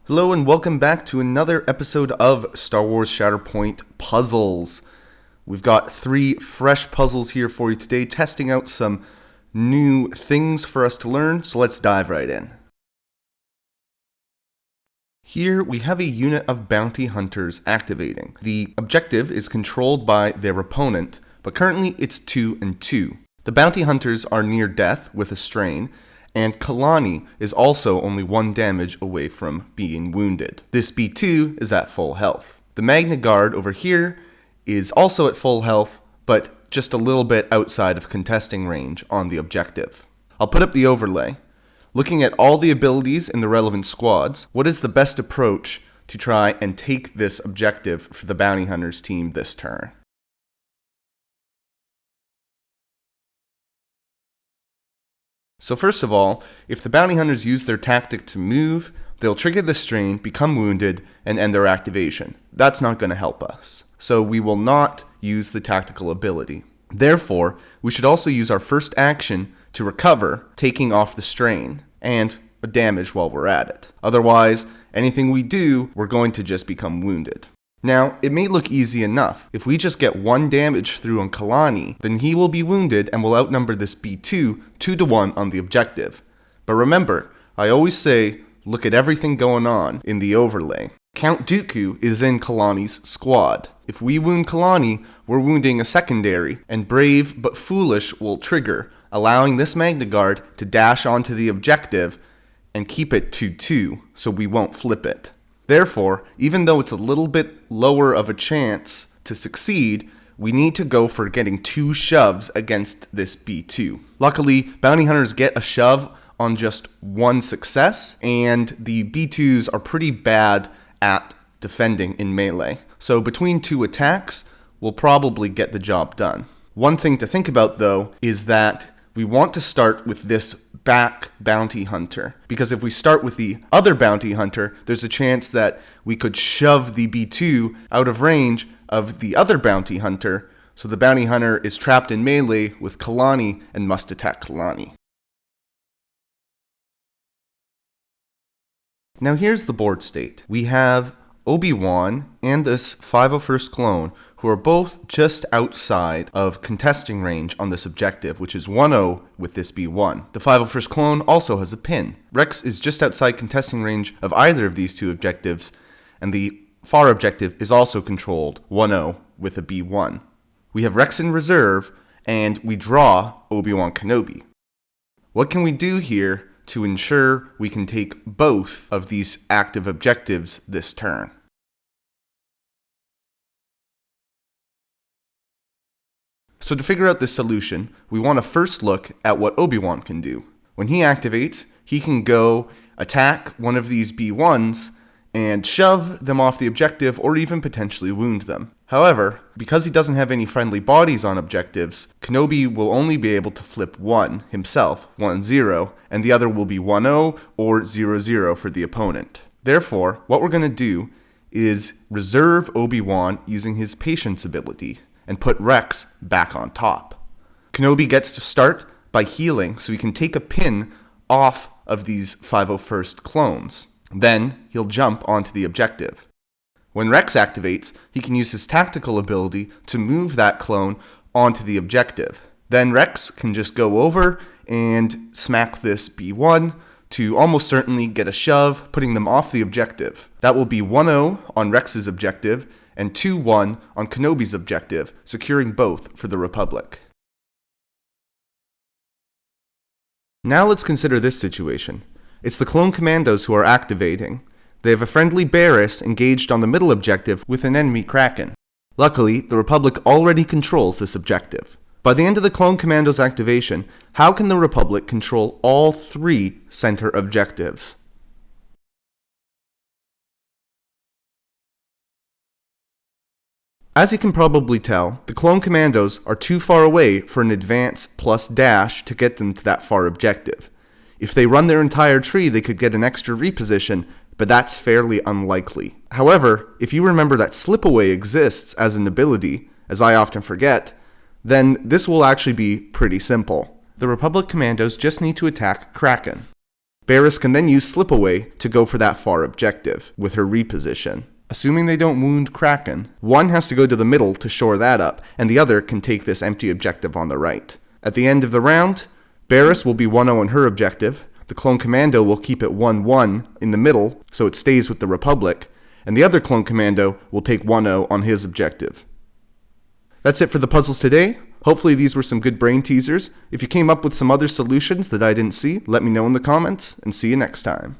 Hello and welcome back to another episode of Star Wars Shatterpoint Puzzles. We've got 3 fresh puzzles here for you today, testing out some new things for us to learn, so let's dive right in. Here we have a unit of bounty hunters activating. The objective is controlled by their opponent, but currently it's 2 and 2. The bounty hunters are near death with a strain, and Kalani is also only 1 damage away from being wounded. This B2 is at full health. The Magna Guard over here is also at full health, but just a little bit outside of contesting range on the objective. I'll put up the overlay. Looking at all the abilities in the relevant squads, what is the best approach to try and take this objective for the bounty hunters team this turn? So first of all, if the bounty hunters use their tactic to move, they'll trigger the strain, become wounded, and end their activation. That's not going to help us. So we will not use the tactical ability. Therefore, we should also use our first action to recover, taking off the strain, and a damage while we're at it. Otherwise, anything we do, we're going to just become wounded. Now, it may look easy enough. If we just get 1 damage through on Kalani, then he will be wounded and will outnumber this B2 2-1 on the objective. But remember, I always say, look at everything going on in the overlay. Count Dooku is in Kalani's squad. If we wound Kalani, we're wounding a secondary, and Brave but Foolish will trigger, allowing this Magna Guard to dash onto the objective and keep it 2-2, so we won't flip it. Therefore, even though it's a little bit lower of a chance to succeed, we need to go for getting 2 shoves against this B2. Luckily, bounty hunters get a shove on just 1 success, and the B2s are pretty bad at defending in melee. So between 2 attacks, we'll probably get the job done. One thing to think about though is that we want to start with this back bounty hunter, because if we start with the other bounty hunter, there's a chance that we could shove the B2 out of range of the other bounty hunter, so the bounty hunter is trapped in melee with Kalani and must attack Kalani. Now here's the board state. We have Obi-Wan and this 501st clone who are both just outside of contesting range on this objective, which is 1-0 with this B1. The 501st clone also has a pin. Rex is just outside contesting range of either of these 2 objectives, and the far objective is also controlled 1-0 with a B1. We have Rex in reserve, and we draw Obi-Wan Kenobi. What can we do here to ensure we can take both of these active objectives this turn? So to figure out this solution, we want to first look at what Obi-Wan can do. When he activates, he can go attack one of these B1s and shove them off the objective or even potentially wound them. However, because he doesn't have any friendly bodies on objectives, Kenobi will only be able to flip 1 himself, 1-0, and the other will be 1-0 or 0-0 for the opponent. Therefore, what we're going to do is reserve Obi-Wan using his Patience ability and put Rex back on top. Kenobi gets to start by healing so he can take a pin off of these 501st clones. Then he'll jump onto the objective. When Rex activates, he can use his tactical ability to move that clone onto the objective. Then Rex can just go over and smack this B1 to almost certainly get a shove, putting them off the objective. That will be 1-0 on Rex's objective and 2-1 on Kenobi's objective, securing both for the Republic. Now let's consider this situation. It's the clone commandos who are activating. They have a friendly Barriss engaged on the middle objective with an enemy Kraken. Luckily, the Republic already controls this objective. By the end of the clone commandos activation, how can the Republic control all 3 center objectives? As you can probably tell, the clone commandos are too far away for an advance plus dash to get them to that far objective. If they run their entire tree, they could get an extra reposition, but that's fairly unlikely. However, if you remember that slipaway exists as an ability, as I often forget, then this will actually be pretty simple. The Republic commandos just need to attack Kraken. Barris can then use Slipaway to go for that far objective with her reposition. Assuming they don't wound Kraken, one has to go to the middle to shore that up, and the other can take this empty objective on the right. At the end of the round, Barris will be 1-0 on her objective, the Clone Commando will keep it 1-1 in the middle, so it stays with the Republic, and the other Clone Commando will take 1-0 on his objective. That's it for the puzzles today. Hopefully these were some good brain teasers. If you came up with some other solutions that I didn't see, let me know in the comments, and see you next time.